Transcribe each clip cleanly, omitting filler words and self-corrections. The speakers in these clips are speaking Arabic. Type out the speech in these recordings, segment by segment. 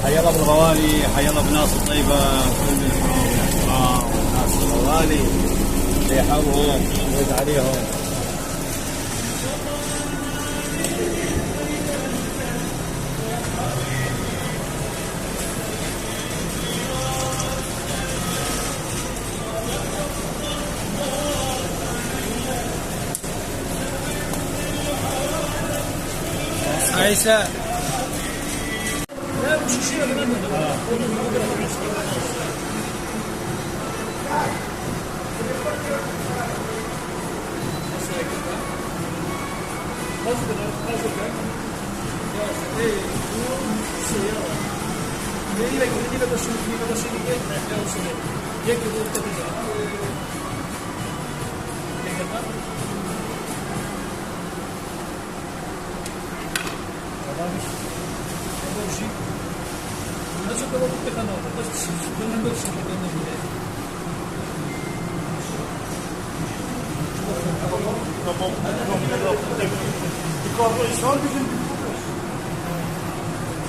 حيا الله بالغوالي، حيا الله بالناس الطيبة، كل الحب والاحترام والناس الغوالي اللي يحبهم ويرد عليهم. عيسى لا مش شيء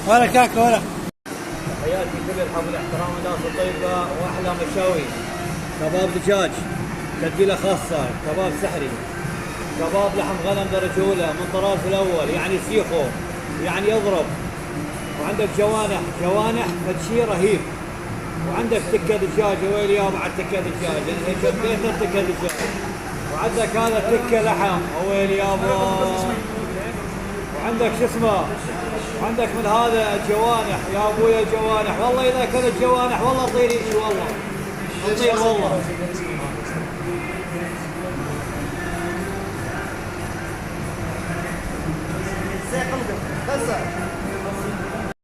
ولا كاكا ولا. تحياتي كل الحب والاحترام والناس الطيبة واحلى مشاوي. كباب دجاج، تتبيلة خاصة، كباب سحري، كباب لحم غنم درجة أولى من طراز الأول، يعني سيخو يعني يضرب. وعندك جوانح فتشي رهيب. وعندك تكة دجاج يا ويلي يا بعد تكة دجاج، انت كبيتنا تكة دجاج. وعندك هذا تكة لحم يا ويلي يابا. وعندك شو اسمه، عندك من هذا الجوانح يا ابويا الجوانح، والله اذا كانت جوانح والله طيري والله طير والله.